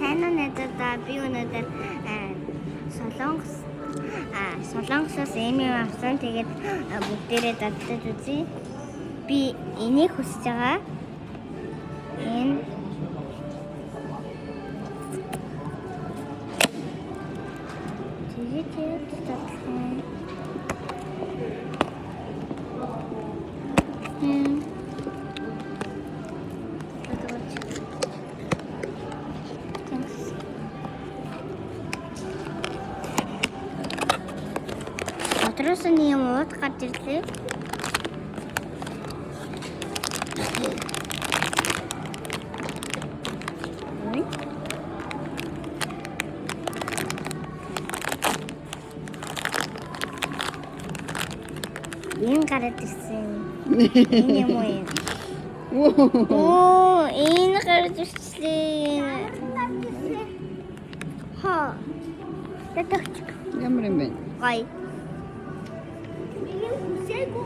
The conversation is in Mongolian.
сайн уу надад би өнөөдөр Солонгосоос эмээ авсан. Тэгээд бүгдээрээ даддаг үзье. Би энийг хүсэж байгаа. Энэ тэгээд татлаа. Дотроос нь юм ууд гарч ирлээ. Энэ гараад ирсэн. Энэ юм уу юм? Оо, энэ гараад ирсэн. Ха. Ятагч. Ямар юм бэ? Гай. Миний хүсээгүй